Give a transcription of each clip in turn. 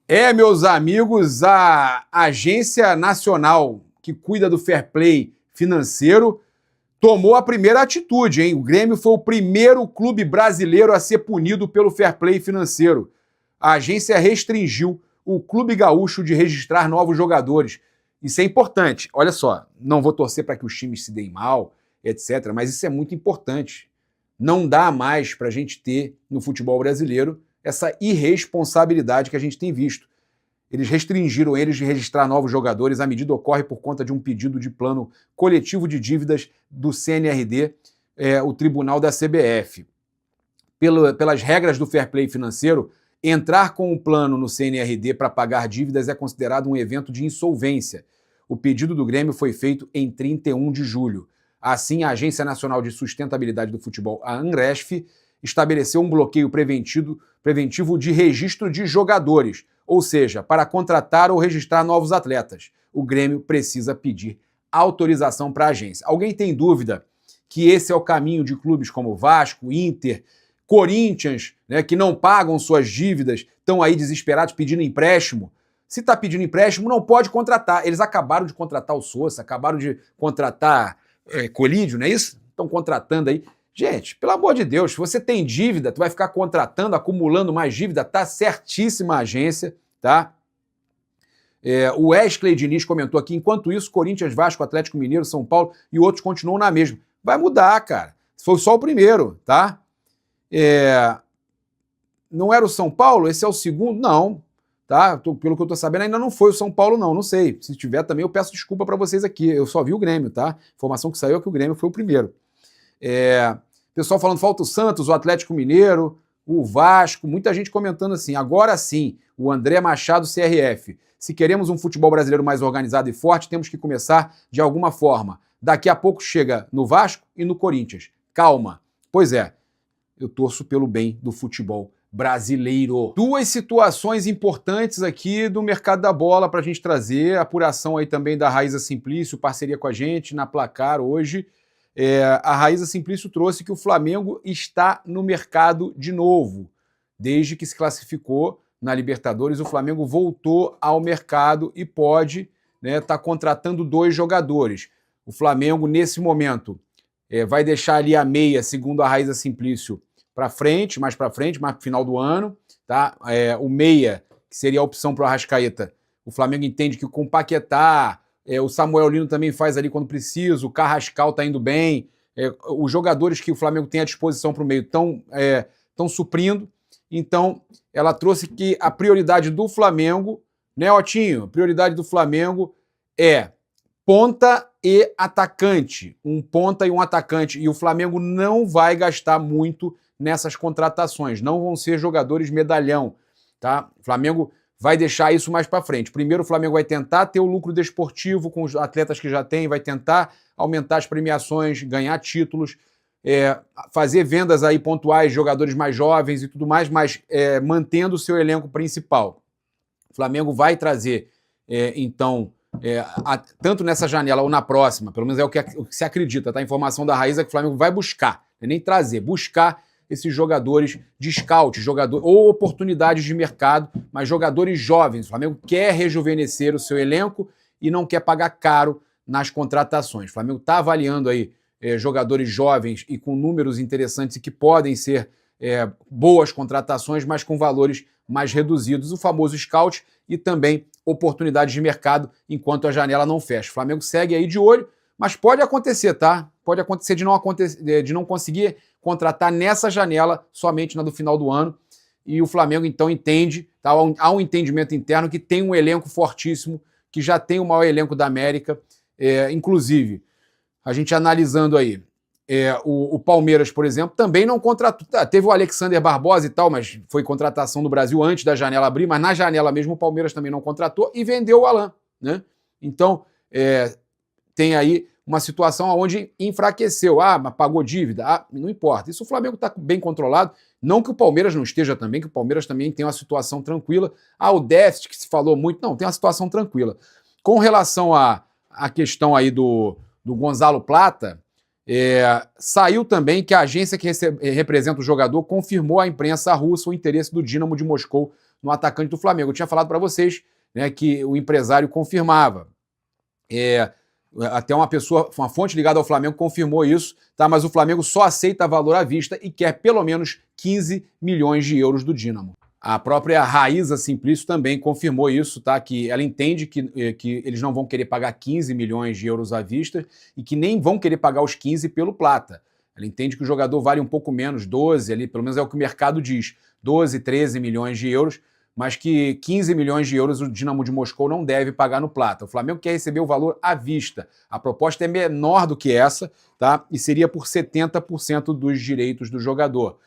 Meus amigos, a Agência Nacional que cuida do fair play financeiro tomou a primeira atitude, hein? O Grêmio foi o primeiro clube brasileiro a ser punido pelo fair play financeiro. A agência restringiu o Clube Gaúcho de registrar novos jogadores. Isso é importante. Olha só, não vou torcer para que os times se deem mal, etc., mas isso é muito importante. Não dá mais para a gente ter no futebol brasileiro essa irresponsabilidade que a gente tem visto. Eles restringiram eles de registrar novos jogadores. A medida ocorre por conta de um pedido de plano coletivo de dívidas do CNRD, o tribunal da CBF. Pelas regras do fair play financeiro, entrar com um plano no CNRD para pagar dívidas é considerado um evento de insolvência. O pedido do Grêmio foi feito em 31 de julho. Assim, a Agência Nacional de Sustentabilidade do Futebol, a ANRESF, estabeleceu um bloqueio preventivo de registro de jogadores, ou seja, para contratar ou registrar novos atletas. O Grêmio precisa pedir autorização para a agência. Alguém tem dúvida que esse é o caminho de clubes como Vasco, Inter, Corinthians, né, que não pagam suas dívidas, estão aí desesperados pedindo empréstimo? Se está pedindo empréstimo, não pode contratar. Eles acabaram de contratar o Sousa, acabaram de contratar Colídio, não é isso? Estão contratando aí. Gente, pelo amor de Deus, se você tem dívida, tu vai ficar contratando, acumulando mais dívida, tá certíssima a agência, tá? O Wesley Diniz comentou aqui, enquanto isso, Corinthians, Vasco, Atlético Mineiro, São Paulo e outros continuam na mesma. Vai mudar, cara. Foi só o primeiro, tá? Não era o São Paulo? Esse é o segundo? Não, tá? Pelo que eu tô sabendo, ainda não foi o São Paulo, não sei. Se tiver também, eu peço desculpa para vocês aqui. Eu só vi o Grêmio, tá? Informação que saiu é que o Grêmio foi o primeiro. Pessoal falando, falta o Santos, o Atlético Mineiro, o Vasco, muita gente comentando assim, agora sim, o André Machado, CRF. Se queremos um futebol brasileiro mais organizado e forte, temos que começar de alguma forma. Daqui a pouco chega no Vasco e no Corinthians. Calma. Pois é, eu torço pelo bem do futebol brasileiro. Duas situações importantes aqui do mercado da bola para a gente trazer, apuração aí também da Raíza Simplício, parceria com a gente na Placar hoje. A Raíza Simplício trouxe que o Flamengo está no mercado de novo. Desde que se classificou na Libertadores, o Flamengo voltou ao mercado e pode tá contratando 2 jogadores. O Flamengo, nesse momento, vai deixar ali a meia, segundo a Raíza Simplício, para frente, mais para o final do ano. Tá? O meia, que seria a opção para o Arrascaeta, o Flamengo entende que com o Paquetá, o Samuel Lino também faz ali quando precisa, o Carrascal está indo bem, os jogadores que o Flamengo tem à disposição para o meio estão suprindo. Então, ela trouxe que a prioridade do Flamengo, né, Otinho? A prioridade do Flamengo é ponta e atacante. Um ponta e um atacante. E o Flamengo não vai gastar muito nessas contratações. Não vão ser jogadores medalhão, tá? O Flamengo vai deixar isso mais para frente. Primeiro, o Flamengo vai tentar ter o lucro desportivo com os atletas que já tem, vai tentar aumentar as premiações, ganhar títulos, fazer vendas aí pontuais, jogadores mais jovens e tudo mais, mas mantendo o seu elenco principal. O Flamengo vai trazer, então, tanto nessa janela ou na próxima, pelo menos é o que se acredita, tá? A informação da Raíza é que o Flamengo vai buscar, não é nem trazer, buscar esses jogadores de scout, ou oportunidades de mercado, mas jogadores jovens. O Flamengo quer rejuvenescer o seu elenco e não quer pagar caro nas contratações. O Flamengo está avaliando aí jogadores jovens e com números interessantes e que podem ser boas contratações, mas com valores mais reduzidos. O famoso scout e também oportunidades de mercado enquanto a janela não fecha. O Flamengo segue aí de olho, mas pode acontecer, tá? Pode acontecer de não conseguir contratar nessa janela, somente na do final do ano. E o Flamengo, então, entende, tá? Há um entendimento interno que tem um elenco fortíssimo, que já tem o maior elenco da América. Inclusive, a gente analisando aí, o Palmeiras, por exemplo, também não contratou. Teve o Alexander Barbosa e tal, mas foi contratação do Brasil antes da janela abrir, mas na janela mesmo o Palmeiras também não contratou e vendeu o Alan, né? Então, tem aí uma situação onde enfraqueceu. Mas pagou dívida. Não importa. Isso o Flamengo está bem controlado. Não que o Palmeiras não esteja também, que o Palmeiras também tem uma situação tranquila. O déficit que se falou muito. Não, tem uma situação tranquila. Com relação à questão aí do Gonzalo Plata, saiu também que a agência que representa o jogador confirmou à imprensa russa o interesse do Dínamo de Moscou no atacante do Flamengo. Eu tinha falado para vocês, né, que o empresário confirmava. Até uma fonte ligada ao Flamengo confirmou isso, tá? Mas o Flamengo só aceita valor à vista e quer pelo menos 15 milhões de euros do Dínamo. A própria Raíza Simplício também confirmou isso, tá? Que ela entende que eles não vão querer pagar 15 milhões de euros à vista e que nem vão querer pagar os 15 pelo Plata. Ela entende que o jogador vale um pouco menos, 12 ali, pelo menos é o que o mercado diz, 12, 13 milhões de euros, mas que 15 milhões de euros o Dinamo de Moscou não deve pagar no Plata. O Flamengo quer receber o valor à vista. A proposta é menor do que essa, tá? E seria por 70% dos direitos do jogador.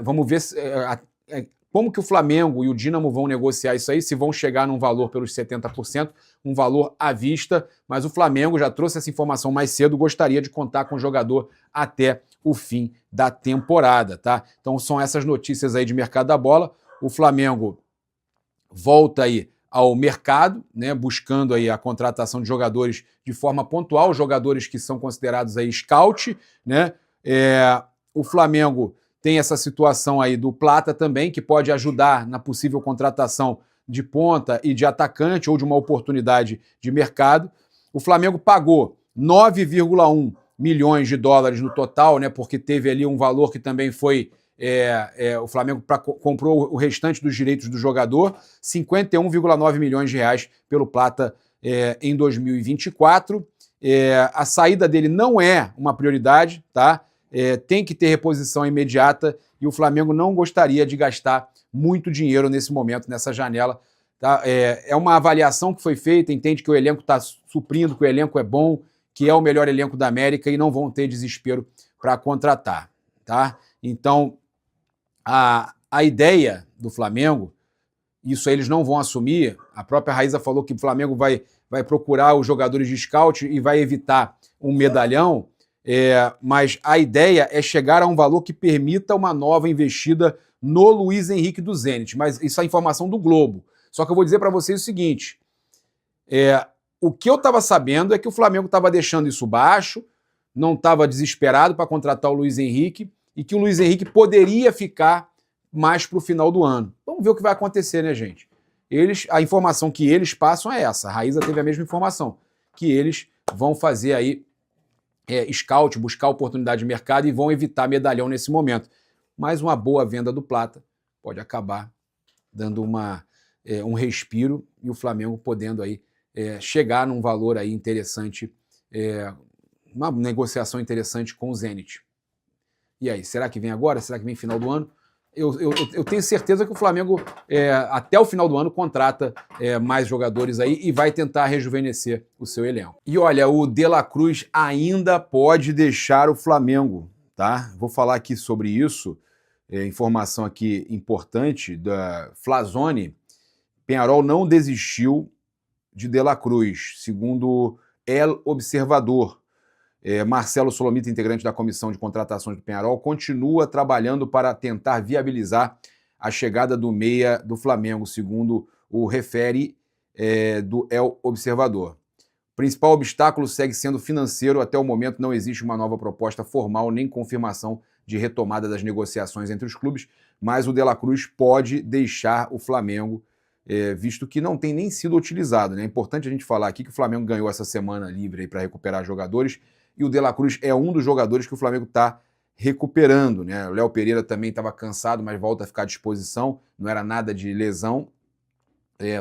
Vamos ver como que o Flamengo e o Dínamo vão negociar isso aí, se vão chegar num valor pelos 70%, um valor à vista, mas o Flamengo já trouxe essa informação mais cedo, gostaria de contar com o jogador até o fim da temporada, tá? Então são essas notícias aí de mercado da bola. O Flamengo volta aí ao mercado, né, buscando aí a contratação de jogadores de forma pontual, jogadores que são considerados aí scout, né? O Flamengo tem essa situação aí do Plata também, que pode ajudar na possível contratação de ponta e de atacante ou de uma oportunidade de mercado. O Flamengo pagou 9,1 milhões de dólares no total, né, porque teve ali um valor que também foi... o Flamengo comprou o restante dos direitos do jogador, 51,9 milhões de reais pelo Plata em 2024. A saída dele não é uma prioridade, tá? Tem que ter reposição imediata e o Flamengo não gostaria de gastar muito dinheiro nesse momento, nessa janela. Tá? É uma avaliação que foi feita, entende que o elenco está suprindo, que o elenco é bom, que é o melhor elenco da América e não vão ter desespero para contratar. Tá? Então, a ideia do Flamengo, isso aí eles não vão assumir, a própria Raíza falou que o Flamengo vai procurar os jogadores de scout e vai evitar um medalhão, mas a ideia é chegar a um valor que permita uma nova investida no Luiz Henrique do Zenit, mas isso é informação do Globo. Só que eu vou dizer para vocês o seguinte, o que eu estava sabendo é que o Flamengo estava deixando isso baixo, não estava desesperado para contratar o Luiz Henrique, e que o Luiz Henrique poderia ficar mais para o final do ano. Vamos ver o que vai acontecer, né, gente? A informação que eles passam é essa. A Raíza teve a mesma informação, que eles vão fazer aí scout, buscar oportunidade de mercado e vão evitar medalhão nesse momento. Mas uma boa venda do Plata pode acabar dando um respiro e o Flamengo podendo aí chegar num valor aí interessante, uma negociação interessante com o Zenit. E aí, será que vem agora? Será que vem final do ano? Eu tenho certeza que o Flamengo, até o final do ano, contrata mais jogadores aí e vai tentar rejuvenescer o seu elenco. E olha, o De La Cruz ainda pode deixar o Flamengo, tá? Vou falar aqui sobre isso, informação aqui importante da Flazzone. Peñarol não desistiu de La Cruz, segundo El Observador. Marcelo Solomita, integrante da comissão de contratações do Peñarol, continua trabalhando para tentar viabilizar a chegada do meia do Flamengo, segundo o refere do El Observador. O principal obstáculo segue sendo financeiro. Até o momento não existe uma nova proposta formal nem confirmação de retomada das negociações entre os clubes, mas o De La Cruz pode deixar o Flamengo, visto que não tem nem sido utilizado, né? É importante a gente falar aqui que o Flamengo ganhou essa semana livre para recuperar jogadores, e o De La Cruz é um dos jogadores que o Flamengo está recuperando, né? O Léo Pereira também estava cansado, mas volta a ficar à disposição, não era nada de lesão.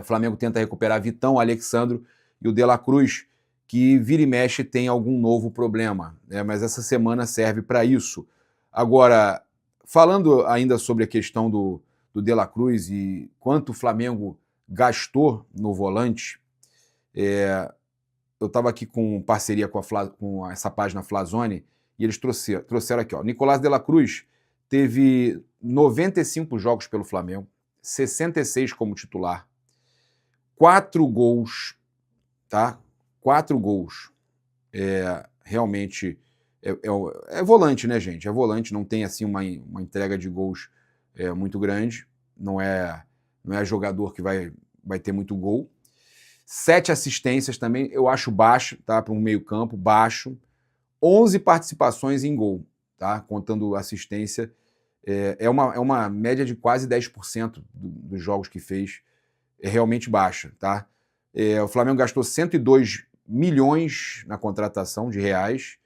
O Flamengo tenta recuperar Vitão, Alexandro e o De La Cruz, que vira e mexe tem algum novo problema, né? Mas essa semana serve para isso. Agora, falando ainda sobre a questão do De La Cruz e quanto o Flamengo gastou no volante, eu estava aqui com parceria com essa página Flazzone e eles trouxeram aqui, ó. Nicolás De La Cruz teve 95 jogos pelo Flamengo, 66 como titular, 4 gols, tá? 4 gols. Realmente é volante, né, gente? É volante, não tem assim uma entrega de gols muito grande, não é jogador que vai ter muito gol. 7 assistências também, eu acho baixo, tá? Para um meio-campo, baixo. 11 participações em gol, tá? Contando assistência. é uma média de quase 10% dos jogos que fez, é realmente baixa, tá? O Flamengo gastou 102 milhões na contratação de reais,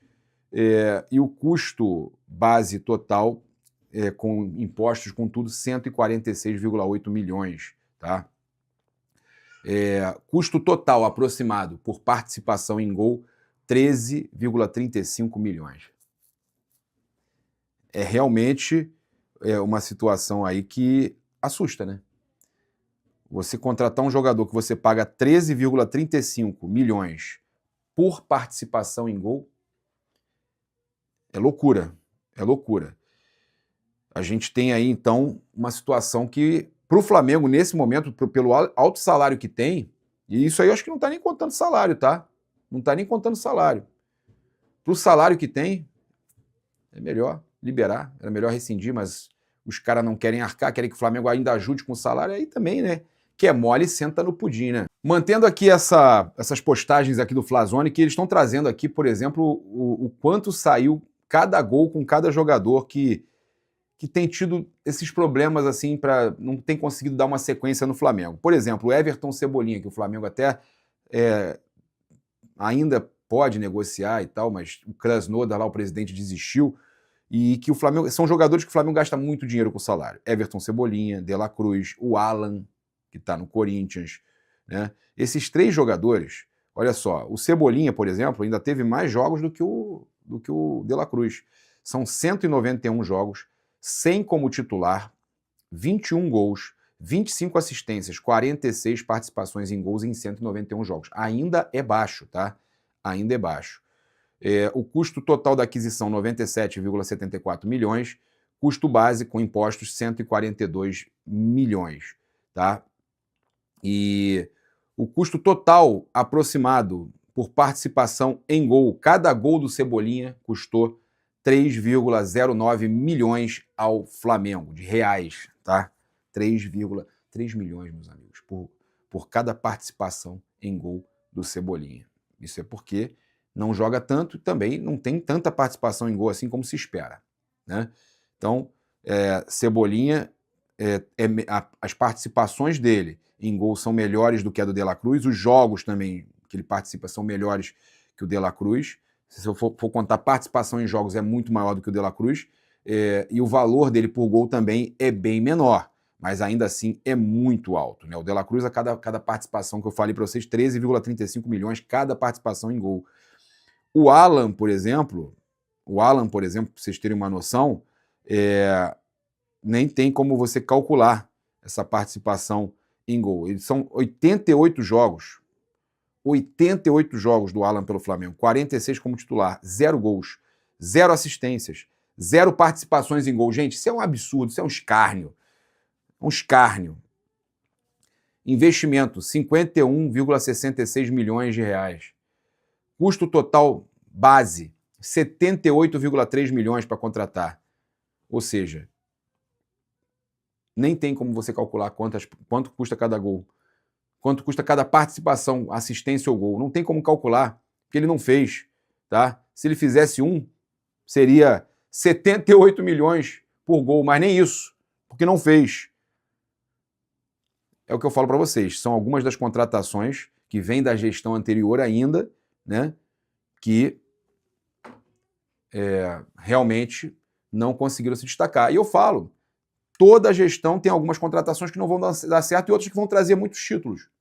e o custo base total, com impostos, com tudo, 146,8 milhões, tá? Custo total aproximado por participação em gol, 13,35 milhões. É realmente uma situação aí que assusta, né? Você contratar um jogador que você paga 13,35 milhões por participação em gol, é loucura, é loucura. A gente tem aí, então, uma situação que, para o Flamengo, nesse momento, pelo alto salário que tem, e isso aí eu acho que não está nem contando salário, tá? Não está nem contando salário. Para o salário que tem, é melhor liberar, era melhor rescindir, mas os caras não querem arcar, querem que o Flamengo ainda ajude com o salário, aí também, né? Que é mole, senta no pudim, né? Mantendo aqui essas postagens aqui do Flazone, que eles estão trazendo aqui, por exemplo, o quanto saiu cada gol com cada jogador que tem tido esses problemas, assim, para não tem conseguido dar uma sequência no Flamengo. Por exemplo, o Everton Cebolinha, que o Flamengo até ainda pode negociar e tal, mas o Krasnodar lá, o presidente, desistiu, e que o Flamengo, são jogadores que o Flamengo gasta muito dinheiro com o salário. Everton Cebolinha, De La Cruz, o Alan, que está no Corinthians, né? Esses 3 jogadores, olha só, o Cebolinha, por exemplo, ainda teve mais jogos do que o De La Cruz. São 191 jogos, 100 como titular, 21 gols, 25 assistências, 46 participações em gols em 191 jogos. Ainda é baixo, tá? Ainda é baixo. O custo total da aquisição, 97,74 milhões. Custo base com impostos, 142 milhões, tá? E o custo total aproximado por participação em gol, cada gol do Cebolinha custou 3,09 milhões ao Flamengo, de reais, tá? 3,3 milhões, meus amigos, por cada participação em gol do Cebolinha. Isso é porque não joga tanto e também não tem tanta participação em gol assim como se espera, né? Então, Cebolinha, as participações dele em gol são melhores do que a do De La Cruz, os jogos também que ele participa são melhores que o De La Cruz. Se eu for contar participação em jogos, é muito maior do que o De La Cruz, e o valor dele por gol também é bem menor, mas ainda assim é muito alto, né? O De La Cruz, a cada participação que eu falei para vocês, 13,35 milhões cada participação em gol. O Alan, por exemplo, para vocês terem uma noção, nem tem como você calcular essa participação em gol. Eles são 88 jogos. 88 jogos do Alan pelo Flamengo, 46 como titular, 0 gols, 0 assistências, 0 participações em gol. Gente, isso é um absurdo, isso é um escárnio. Um escárnio. Investimento, 51,66 milhões de reais. Custo total base, 78,3 milhões para contratar. Ou seja, nem tem como você calcular quanto custa cada gol. Quanto custa cada participação, assistência ou gol. Não tem como calcular, porque ele não fez, tá? Se ele fizesse seria 78 milhões por gol, mas nem isso, porque não fez. É o que eu falo para vocês, são algumas das contratações que vêm da gestão anterior ainda, né, que realmente não conseguiram se destacar. E eu falo, toda a gestão tem algumas contratações que não vão dar certo e outras que vão trazer muitos títulos.